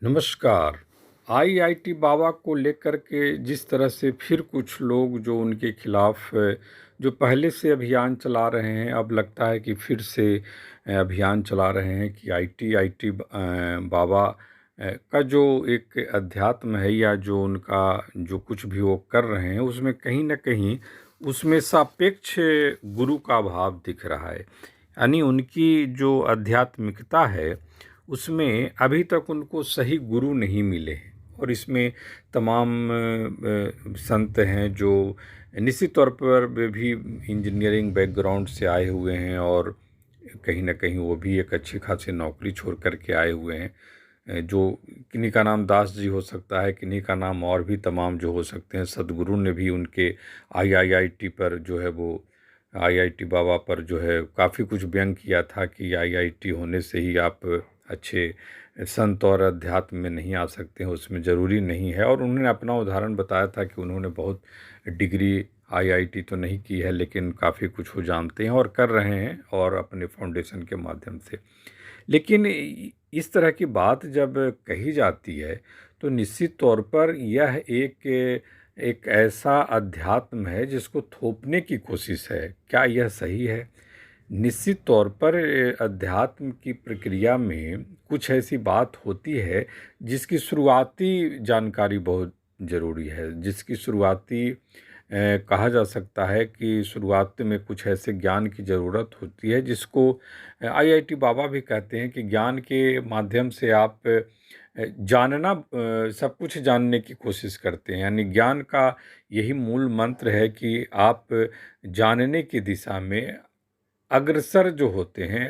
नमस्कार। आईआईटी बाबा को लेकर के जिस तरह से फिर कुछ लोग जो उनके खिलाफ जो पहले से अभियान चला रहे हैं, अब लगता है कि फिर से अभियान चला रहे हैं कि आईआईटी बाबा का जो एक अध्यात्म है या जो उनका जो कुछ भी वो कर रहे हैं उसमें कहीं ना कहीं उसमें सापेक्ष गुरु का भाव दिख रहा है। यानी उनकी जो आध्यात्मिकता है उसमें अभी तक उनको सही गुरु नहीं मिले हैं। और इसमें तमाम संत हैं जो निश्चित तौर पर वे भी इंजीनियरिंग बैकग्राउंड से आए हुए हैं और कहीं ना कहीं वो भी एक अच्छी खासी नौकरी छोड़ करके आए हुए हैं। जो किन्हीं का नाम दास जी हो सकता है, किन्हीं का नाम और भी तमाम जो हो सकते हैं। सदगुरु ने भी उनके आईआईटी पर जो है वो आईआईटी बाबा पर जो है काफ़ी कुछ व्यंग किया था कि आईआईटी होने से ही आप अच्छे संत और अध्यात्म में नहीं आ सकते हैं, उसमें ज़रूरी नहीं है। और उन्होंने अपना उदाहरण बताया था कि उन्होंने बहुत डिग्री आईआईटी तो नहीं की है लेकिन काफ़ी कुछ वो जानते हैं और कर रहे हैं और अपने फाउंडेशन के माध्यम से। लेकिन इस तरह की बात जब कही जाती है तो निश्चित तौर पर यह एक ऐसा अध्यात्म है जिसको थोपने की कोशिश है। क्या यह सही है? निश्चित तौर पर अध्यात्म की प्रक्रिया में कुछ ऐसी बात होती है जिसकी शुरुआती जानकारी बहुत ज़रूरी है, जिसकी शुरुआती कहा जा सकता है कि शुरुआत में कुछ ऐसे ज्ञान की ज़रूरत होती है जिसको आईआईटी बाबा भी कहते हैं कि ज्ञान के माध्यम से आप जानना सब कुछ जानने की कोशिश करते हैं। यानी ज्ञान का यही मूल मंत्र है कि आप जानने की दिशा में अग्रसर जो होते हैं,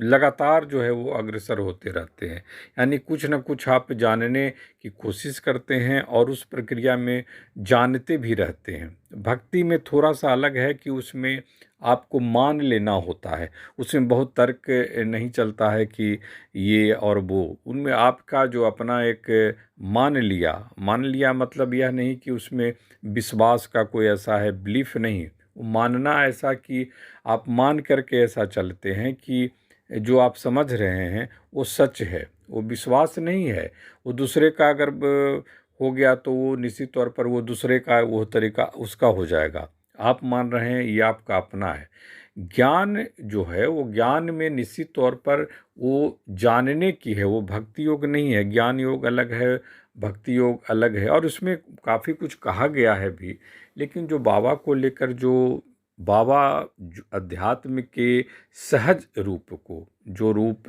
लगातार जो है वो अग्रसर होते रहते हैं। यानी कुछ न कुछ आप जानने की कोशिश करते हैं और उस प्रक्रिया में जानते भी रहते हैं। भक्ति में थोड़ा सा अलग है कि उसमें आपको मान लेना होता है, उसमें बहुत तर्क नहीं चलता है कि ये और वो। उनमें आपका जो अपना एक मान लिया मतलब यह नहीं कि उसमें विश्वास का कोई ऐसा है, बिलीफ नहीं। मानना ऐसा कि आप मान करके ऐसा चलते हैं कि जो आप समझ रहे हैं वो सच है, वो विश्वास नहीं है। वो दूसरे का अगर हो गया तो वो निश्चित तौर पर वो दूसरे का वो तरीका उसका हो जाएगा। आप मान रहे हैं ये आपका अपना है। ज्ञान जो है वो ज्ञान में निश्चित तौर पर वो जानने की है, वो भक्ति योग नहीं है। ज्ञान योग अलग है, भक्ति योग अलग है और उसमें काफ़ी कुछ कहा गया है भी। लेकिन जो बाबा को लेकर जो बाबा अध्यात्म के सहज रूप को, जो रूप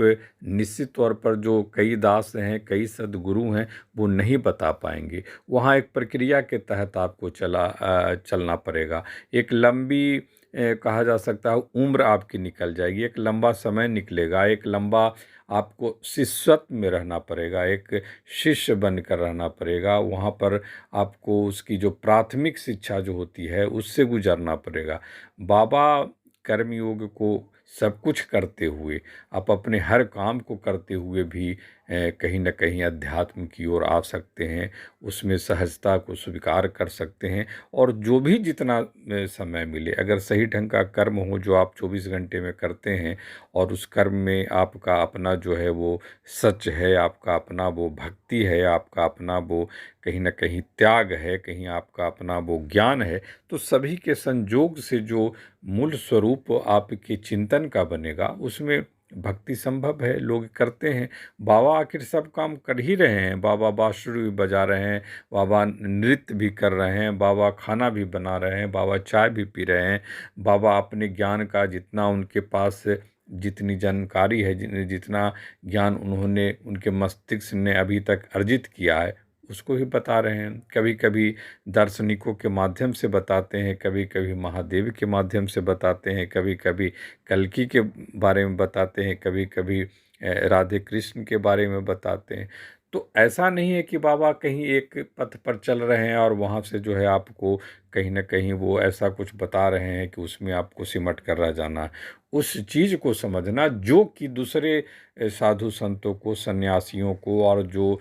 निश्चित तौर पर जो कई दास हैं, कई सदगुरु हैं, वो नहीं बता पाएंगे। वहाँ एक प्रक्रिया के तहत आपको चलना पड़ेगा। एक लंबी कहा जा सकता है उम्र आपकी निकल जाएगी, एक लंबा समय निकलेगा, एक लंबा आपको शिष्यत्व में रहना पड़ेगा, एक शिष्य बनकर रहना पड़ेगा। वहाँ पर आपको उसकी जो प्राथमिक शिक्षा जो होती है उससे गुजरना पड़ेगा। बाबा कर्मयोग को सब कुछ करते हुए, आप अपने हर काम को करते हुए भी कहीं न कहीं अध्यात्म की ओर आ सकते हैं, उसमें सहजता को स्वीकार कर सकते हैं। और जो भी जितना समय मिले, अगर सही ढंग का कर्म हो जो आप 24 घंटे में करते हैं और उस कर्म में आपका अपना जो है वो सच है, आपका अपना वो भक्ति है, आपका अपना वो कहीं न कहीं त्याग है, कहीं आपका अपना वो ज्ञान है, तो सभी के संजोग से जो मूल स्वरूप आपके चिंतन का बनेगा उसमें भक्ति संभव है। लोग करते हैं। बाबा आखिर सब काम कर ही रहे हैं। बाबा बांसुरी भी बजा रहे हैं, बाबा नृत्य भी कर रहे हैं, बाबा खाना भी बना रहे हैं, बाबा चाय भी पी रहे हैं। बाबा अपने ज्ञान का जितना उनके पास जितनी जानकारी है, जितना ज्ञान उन्होंने उनके मस्तिष्क ने अभी तक अर्जित किया है उसको ही बता रहे हैं। कभी कभी दार्शनिकों के माध्यम से बताते हैं, कभी कभी महादेव के माध्यम से बताते हैं, कभी कभी कल्कि के बारे में बताते हैं, कभी कभी राधे कृष्ण के बारे में बताते हैं। तो ऐसा नहीं है कि बाबा कहीं एक पथ पर चल रहे हैं और वहाँ से जो है आपको कहीं ना कहीं वो ऐसा कुछ बता रहे हैं कि उसमें आपको सिमट कर रह जाना। उस चीज़ को समझना जो कि दूसरे साधु संतों को, सन्यासियों को और जो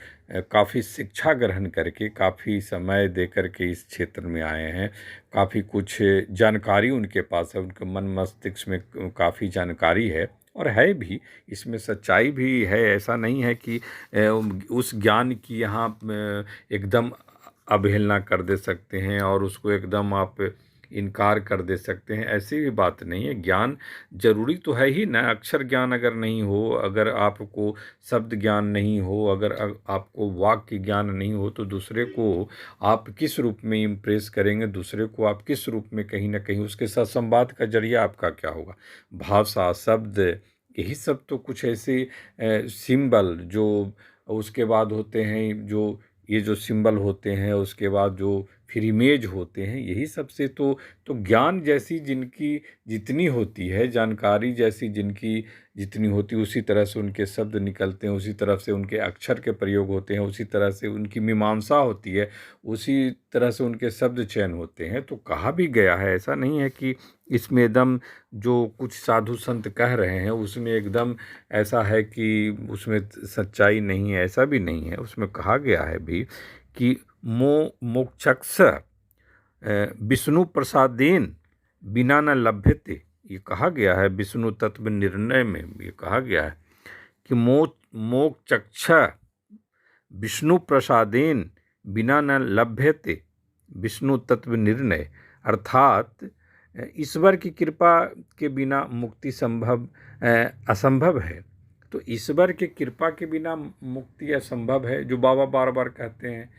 काफ़ी शिक्षा ग्रहण करके काफ़ी समय दे करके इस क्षेत्र में आए हैं, काफ़ी कुछ जानकारी उनके पास है, उनके मन मस्तिष्क में काफ़ी जानकारी है, और है भी, इसमें सच्चाई भी है। ऐसा नहीं है कि उस ज्ञान की यहाँ एकदम अवहेलना कर दे सकते हैं और उसको एकदम आप इनकार कर दे सकते हैं, ऐसी भी बात नहीं है। ज्ञान जरूरी तो है ही ना। अक्षर ज्ञान अगर नहीं हो, अगर आपको शब्द ज्ञान नहीं हो, अगर आपको वाक्य ज्ञान नहीं हो, तो दूसरे को आप किस रूप में इम्प्रेस करेंगे, दूसरे को आप किस रूप में कहीं ना कहीं उसके साथ संवाद का जरिया आपका क्या होगा। भाषा, शब्द, यही सब तो कुछ ऐसे सिंबल जो उसके बाद होते हैं, जो ये जो सिंबल होते हैं, उसके बाद जो फिर इमेज होते हैं, यही सबसे तो ज्ञान जैसी जिनकी जितनी होती है, जानकारी जैसी जिनकी जितनी होती है, उसी तरह से उनके शब्द निकलते हैं, उसी तरह से उनके अक्षर के प्रयोग होते हैं, उसी तरह से उनकी मीमांसा होती है, उसी तरह से उनके शब्द चयन होते हैं। तो कहा भी गया है, ऐसा नहीं है कि इसमें एकदम जो कुछ साधु संत कह रहे हैं उसमें एकदम ऐसा है कि उसमें सच्चाई नहीं है, ऐसा भी नहीं है। उसमें कहा गया है भी कि मोक्षक्ष विष्णु प्रसादेन बिना न लभ्यते, ये कहा गया है विष्णु तत्व निर्णय में। ये कहा गया है कि मोक्षक्ष विष्णु प्रसादेन बिना न लभ्यते विष्णु तत्व निर्णय, अर्थात ईश्वर की कृपा के बिना मुक्ति असंभव है। तो ईश्वर की कृपा के बिना मुक्ति असंभव है, जो बाबा बार बार कहते हैं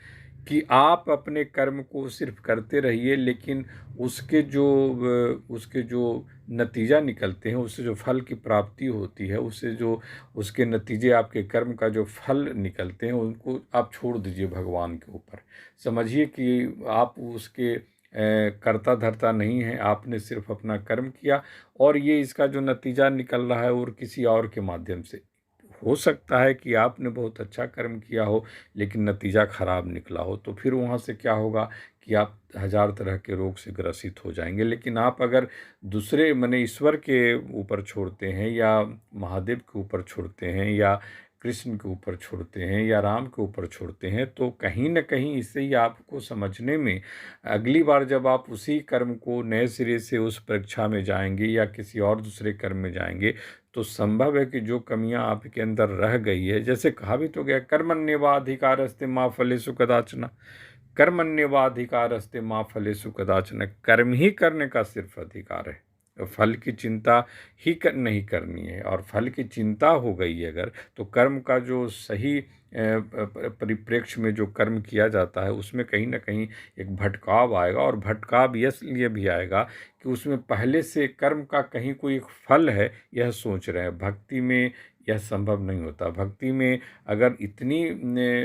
कि आप अपने कर्म को सिर्फ करते रहिए, लेकिन उसके जो नतीजा निकलते हैं, उससे जो फल की प्राप्ति होती है, उससे जो उसके नतीजे आपके कर्म का जो फल निकलते हैं, उनको आप छोड़ दीजिए भगवान के ऊपर। समझिए कि आप उसके कर्ता धर्ता नहीं है, आपने सिर्फ अपना कर्म किया और ये इसका जो नतीजा निकल रहा है और किसी और के माध्यम से हो सकता है कि आपने बहुत अच्छा कर्म किया हो लेकिन नतीजा खराब निकला हो, तो फिर वहाँ से क्या होगा कि आप हजार तरह के रोग से ग्रसित हो जाएंगे। लेकिन आप अगर दूसरे माने ईश्वर के ऊपर छोड़ते हैं या महादेव के ऊपर छोड़ते हैं या कृष्ण के ऊपर छोड़ते हैं या राम के ऊपर छोड़ते हैं, तो कहीं न कहीं इससे ही आपको समझने में, अगली बार जब आप उसी कर्म को नए सिरे से उस परीक्षा में जाएंगे या किसी और दूसरे कर्म में जाएंगे, तो संभव है कि जो कमियां आपके अंदर रह गई है, जैसे कहा भी तो गया कर्मण्येवाधिकारस्ते मा फलेषु कदाचन, कर्मण्येवाधिकारस्ते मा फलेषु कदाचन, कर्म ही करने का सिर्फ अधिकार है, फल की चिंता ही नहीं करनी है। और फल की चिंता हो गई अगर, तो कर्म का जो सही परिप्रेक्ष्य में जो कर्म किया जाता है उसमें कहीं ना कहीं एक भटकाव आएगा, और भटकाव इसलिए भी आएगा कि उसमें पहले से कर्म का कहीं कोई एक फल है यह सोच रहे हैं। भक्ति में यह संभव नहीं होता। भक्ति में अगर इतनी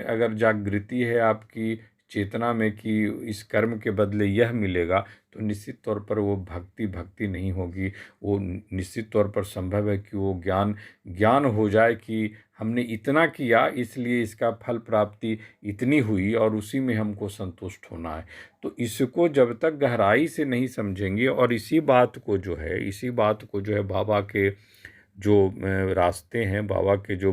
अगर जागृति है आपकी चेतना में कि इस कर्म के बदले यह मिलेगा, तो निश्चित तौर पर वो भक्ति नहीं होगी। वो निश्चित तौर पर संभव है कि वो ज्ञान हो जाए कि हमने इतना किया इसलिए इसका फल प्राप्ति इतनी हुई और उसी में हमको संतुष्ट होना है। तो इसको जब तक गहराई से नहीं समझेंगे, और इसी बात को जो है बाबा के जो रास्ते हैं, बाबा के जो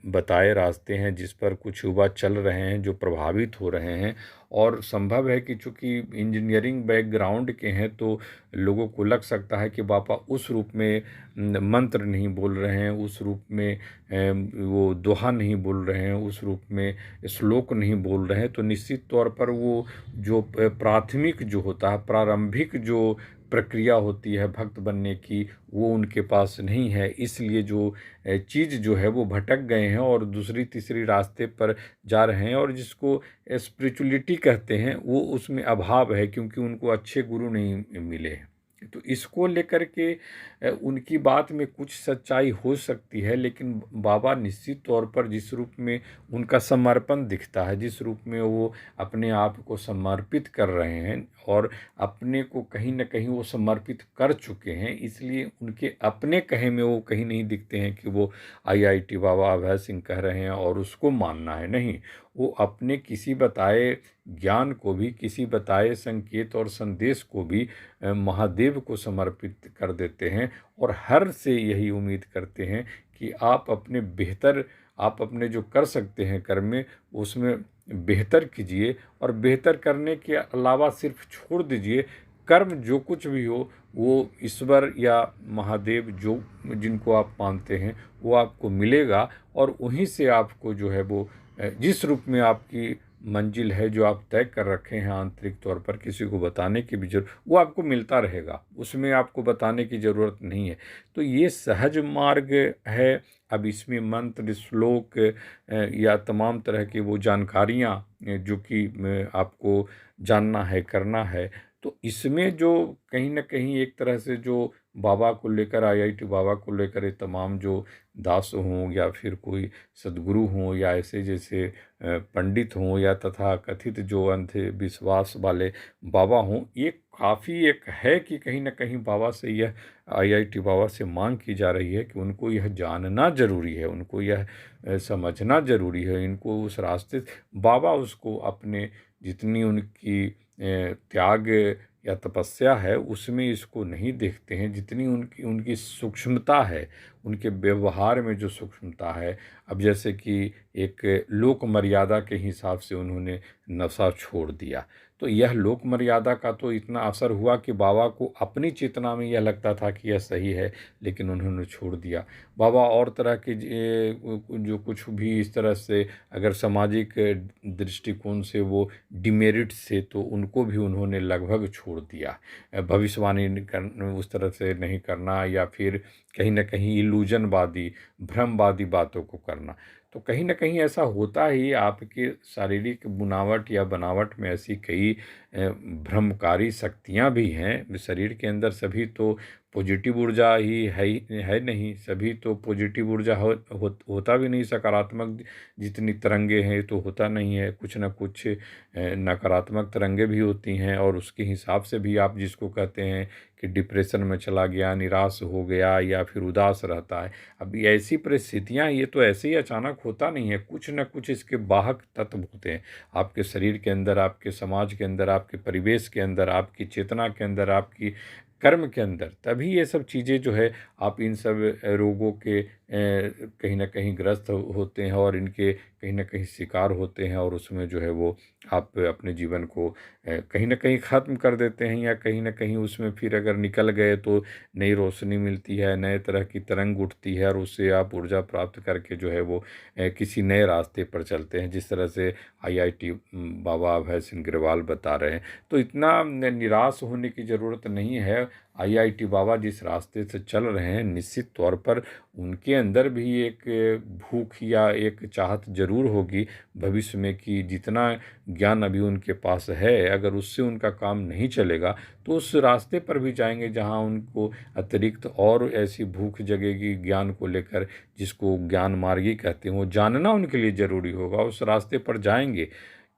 बताए रास्ते हैं, जिस पर कुछ युवा चल रहे हैं, जो प्रभावित हो रहे हैं, और संभव है कि चूंकि इंजीनियरिंग बैकग्राउंड के हैं तो लोगों को लग सकता है कि बाबा उस रूप में मंत्र नहीं बोल रहे हैं, उस रूप में वो दोहा नहीं बोल रहे हैं, उस रूप में श्लोक नहीं बोल रहे हैं, तो निश्चित तौर पर वो जो प्राथमिक जो होता है, प्रारंभिक जो प्रक्रिया होती है भक्त बनने की, वो उनके पास नहीं है। इसलिए जो चीज़ जो है वो भटक गए हैं और दूसरी तीसरी रास्ते पर जा रहे हैं, और जिसको स्पिरिचुअलिटी कहते हैं वो उसमें अभाव है, क्योंकि उनको अच्छे गुरु नहीं मिले हैं। तो इसको लेकर के उनकी बात में कुछ सच्चाई हो सकती है, लेकिन बाबा निश्चित तौर पर जिस रूप में उनका समर्पण दिखता है, जिस रूप में वो अपने आप को समर्पित कर रहे हैं और अपने को कहीं न कहीं वो समर्पित कर चुके हैं, इसलिए उनके अपने कहे में वो कहीं नहीं दिखते हैं कि वो आईआईटी बाबा अभय सिंह कह रहे हैं और उसको मानना है। नहीं, वो अपने किसी बताए ज्ञान को भी, किसी बताए संकेत और संदेश को भी महादेव को समर्पित कर देते हैं, और हर से यही उम्मीद करते हैं कि आप अपने जो कर सकते हैं कर्म में उसमें बेहतर कीजिए, और बेहतर करने के अलावा सिर्फ छोड़ दीजिए, कर्म जो कुछ भी हो वो ईश्वर या महादेव जो जिनको आप मानते हैं वो आपको मिलेगा, और वहीं से आपको जो है वो जिस रूप में आपकी मंजिल है जो आप तय कर रखे हैं आंतरिक तौर पर, किसी को बताने की भी जरूरत, वो आपको मिलता रहेगा, उसमें आपको बताने की ज़रूरत नहीं है। तो ये सहज मार्ग है। अब इसमें मंत्र, श्लोक या तमाम तरह की वो जानकारियाँ जो कि आपको जानना है, करना है, तो इसमें जो कहीं न कहीं एक तरह से जो बाबा को लेकर, आईआईटी बाबा को लेकर ये तमाम जो दास हों या फिर कोई सद्गुरु हों या ऐसे जैसे पंडित हों या तथा कथित जो अंधविश्वास वाले बाबा हों, ये काफ़ी एक है कि कहीं न कहीं बाबा से यह, आईआईटी बाबा से मांग की जा रही है कि उनको यह जानना ज़रूरी है, उनको यह समझना ज़रूरी है, इनको उस रास्ते बाबा उसको अपने जितनी उनकी त्याग या तपस्या है उसमें इसको नहीं देखते हैं, जितनी उनकी उनकी सूक्ष्मता है, उनके व्यवहार में जो सूक्ष्मता है। अब जैसे कि एक लोक मर्यादा के हिसाब से उन्होंने नशा छोड़ दिया, तो यह लोक मर्यादा का तो इतना असर हुआ कि बाबा को अपनी चेतना में यह लगता था कि यह सही है, लेकिन उन्होंने छोड़ दिया। बाबा और तरह के जो कुछ भी इस तरह से अगर सामाजिक दृष्टिकोण से वो डिमेरिट से, तो उनको भी उन्होंने लगभग छोड़ दिया। भविष्यवाणी उस तरह से नहीं करना, या फिर कहीं न कहीं इल्यूजनवादी, भ्रमवादी बातों को करना। तो कहीं न कहीं ऐसा होता ही, आपके शारीरिक बुनावट या बनावट में ऐसी कई भ्रमकारी शक्तियाँ भी हैं शरीर के अंदर। सभी तो पॉजिटिव ऊर्जा ही है नहीं, सभी तो पॉजिटिव ऊर्जा होता भी नहीं। सकारात्मक जितनी तरंगे हैं तो होता नहीं है, कुछ न कुछ नकारात्मक तरंगे भी होती हैं, और उसके हिसाब से भी आप जिसको कहते हैं कि डिप्रेशन में चला गया, निराश हो गया या फिर उदास रहता है। अब ये ऐसी परिस्थितियाँ, ये तो ऐसे ही अचानक होता नहीं है, कुछ न कुछ इसके बाहक तत्व होते हैं आपके शरीर के अंदर, आपके समाज के अंदर, आपके परिवेश के अंदर, आपकी चेतना के अंदर, आपकी कर्म के अंदर। तभी ये सब चीज़ें जो है, आप इन सब रोगों के कहीं न कहीं ग्रस्त होते हैं और इनके कहीं न कहीं शिकार होते हैं, और उसमें जो है वो आप अपने जीवन को कहीं न कहीं ख़त्म कर देते हैं, या कहीं न कहीं उसमें फिर अगर निकल गए तो नई रोशनी मिलती है, नए तरह की तरंग उठती है, और उससे आप ऊर्जा प्राप्त करके जो है वो किसी नए रास्ते पर चलते हैं, जिस तरह से आईआईटी बाबा अभय सिंह ग्रेवाल बता रहे हैं। तो इतना निराश होने की ज़रूरत नहीं है। आईआईटी बाबा जिस रास्ते से चल रहे हैं, निश्चित तौर पर उनके अंदर भी एक भूख या एक चाहत ज़रूर होगी भविष्य में कि जितना ज्ञान अभी उनके पास है, अगर उससे उनका काम नहीं चलेगा तो उस रास्ते पर भी जाएंगे जहां उनको अतिरिक्त और ऐसी भूख जगेगी ज्ञान को लेकर, जिसको ज्ञान मार्गी कहते हैं। वो जानना उनके लिए ज़रूरी होगा, उस रास्ते पर जाएंगे।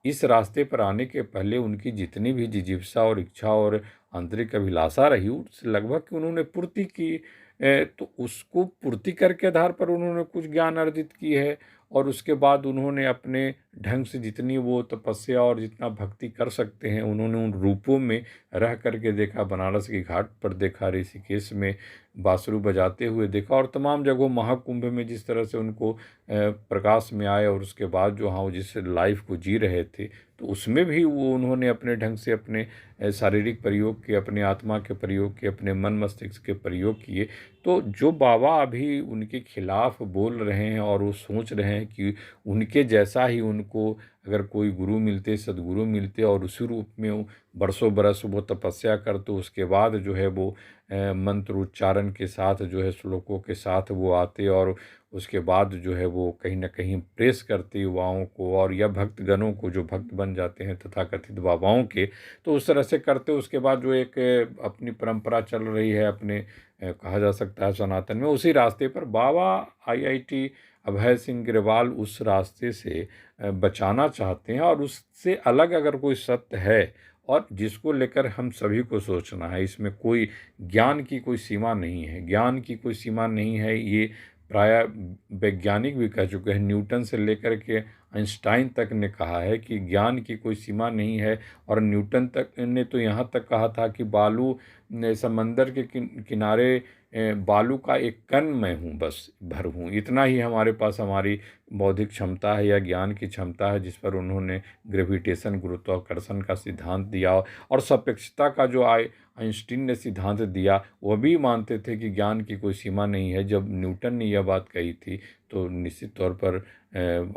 इस रास्ते पर आने के पहले उनकी जितनी भी जिजीविषा और इच्छा और आंतरिक अभिलाषा रही, उससे लगभग उन्होंने पूर्ति की। तो उसको पूर्ति करके आधार पर उन्होंने कुछ ज्ञान अर्जित की है, और उसके बाद उन्होंने अपने ढंग से जितनी वो तपस्या और जितना भक्ति कर सकते हैं, उन्होंने उन रूपों में रह करके देखा। बनारस के घाट पर देखा, ऋषिकेश में बांसुरी बजाते हुए देखा, और तमाम जगहों महाकुंभ में जिस तरह से उनको प्रकाश में आए, और उसके बाद जो हाँ जिस लाइफ को जी रहे थे, तो उसमें भी वो उन्होंने अपने ढंग से अपने शारीरिक प्रयोग किए, अपने आत्मा के प्रयोग किए, अपने मन मस्तिष्क के प्रयोग किए। तो जो बाबा अभी उनके खिलाफ बोल रहे हैं और वो सोच रहे हैं कि उनके जैसा ही उनको अगर कोई गुरु मिलते, सदगुरु मिलते, और उसी रूप में वो बरसों बरस वो तपस्या करते, उसके बाद जो है वो मंत्र उच्चारण के साथ जो है श्लोकों के साथ वो आते, और उसके बाद जो है वो कहीं न कहीं प्रेस करते युवाओं को और या भक्तगणों को, जो भक्त बन जाते हैं तथाकथित बाबाओं के, तो उस तरह से करते उसके बाद जो एक अपनी परंपरा चल रही है अपने कहा जा सकता है सनातन में, उसी रास्ते पर बाबा आईआईटी अभय सिंह ग्रेवाल उस रास्ते से बचाना चाहते हैं। और उससे अलग अगर कोई सत्य है और जिसको लेकर हम सभी को सोचना है, इसमें कोई ज्ञान की कोई सीमा नहीं है, ज्ञान की कोई सीमा नहीं है। ये प्रायः वैज्ञानिक भी कह चुके हैं, न्यूटन से लेकर के आइंस्टाइन तक ने कहा है कि ज्ञान की कोई सीमा नहीं है। और न्यूटन तक ने तो यहाँ तक कहा था कि बालू समंदर के किनारे बालू का एक कण मैं हूँ, बस भर हूँ। इतना ही हमारे पास हमारी बौद्धिक क्षमता है या ज्ञान की क्षमता है, जिस पर उन्होंने ग्रेविटेशन, गुरुत्वाकर्षण का सिद्धांत दिया। और सापेक्षता का जो आइंस्टीन ने सिद्धांत दिया, वह भी मानते थे कि ज्ञान की कोई सीमा नहीं है। जब न्यूटन ने यह बात कही थी तो निश्चित तौर पर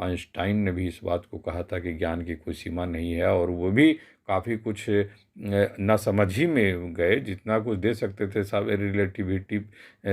आइंस्टाइन ने भी इस बात को कहा था कि ज्ञान की कोई सीमा नहीं है। और वो भी काफ़ी कुछ नासमझी में गए, जितना कुछ दे सकते थे सब रिलेटिविटी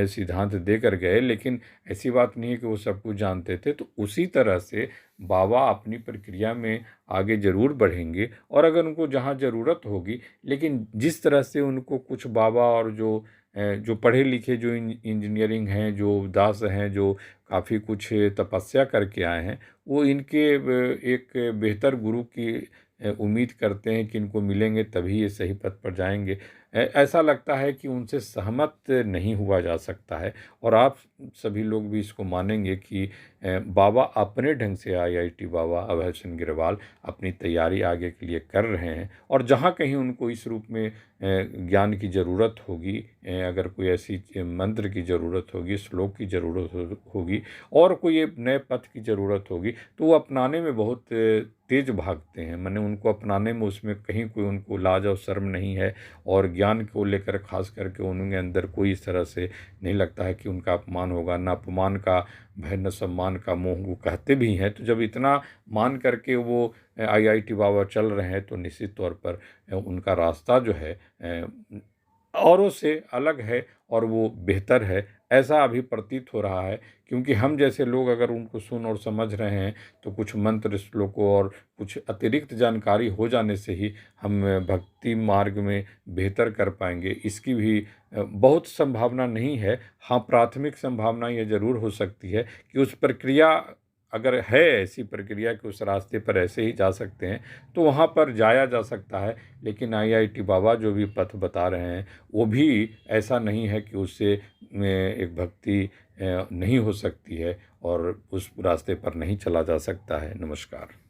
सिद्धांत दे कर गए। लेकिन ऐसी बात नहीं है कि वो सब कुछ जानते थे। तो उसी तरह से बाबा अपनी प्रक्रिया में आगे ज़रूर बढ़ेंगे, और अगर उनको जहाँ ज़रूरत होगी, लेकिन जिस तरह से उनको कुछ बाबा और जो पढ़े लिखे, जो इंजीनियरिंग हैं, जो दास हैं, जो काफ़ी कुछ तपस्या करके आए हैं, वो इनके एक बेहतर गुरु की उम्मीद करते हैं कि इनको मिलेंगे तभी ये सही पथ पर जाएंगे। ऐसा लगता है कि उनसे सहमत नहीं हुआ जा सकता है। और आप सभी लोग भी इसको मानेंगे कि बाबा अपने ढंग से, आईआईटी बाबा अभय सिंह गिरवाल अपनी तैयारी आगे के लिए कर रहे हैं। और जहाँ कहीं उनको इस रूप में ज्ञान की ज़रूरत होगी, अगर कोई ऐसी मंत्र की ज़रूरत होगी, श्लोक की ज़रूरत होगी, और कोई एक नए पथ की ज़रूरत होगी, तो वो अपनाने में बहुत तेज भागते हैं। मैंने उनको अपनाने में, उसमें कहीं कोई उनको लाज और शर्म नहीं है। और ज्ञान को लेकर खास करके उनके अंदर कोई इस तरह से नहीं लगता है कि उनका अपमान होगा। न अपमान का भय, न सम्मान का मोह, वो कहते भी हैं। तो जब इतना मान करके वो आईआईटी बाबा चल रहे हैं, तो निश्चित तौर पर उनका रास्ता जो है औरों से अलग है और वो बेहतर है, ऐसा अभी प्रतीत हो रहा है। क्योंकि हम जैसे लोग अगर उनको सुन और समझ रहे हैं, तो कुछ मंत्र श्लोकों और कुछ अतिरिक्त जानकारी हो जाने से ही हम भक्ति मार्ग में बेहतर कर पाएंगे, इसकी भी बहुत संभावना नहीं है। हाँ, प्राथमिक संभावना ये ज़रूर हो सकती है कि उस प्रक्रिया, अगर है ऐसी प्रक्रिया कि उस रास्ते पर ऐसे ही जा सकते हैं, तो वहाँ पर जाया जा सकता है। लेकिन आईआईटी बाबा जो भी पथ बता रहे हैं, वो भी ऐसा नहीं है कि उससे एक भक्ति नहीं हो सकती है और उस रास्ते पर नहीं चला जा सकता है। नमस्कार।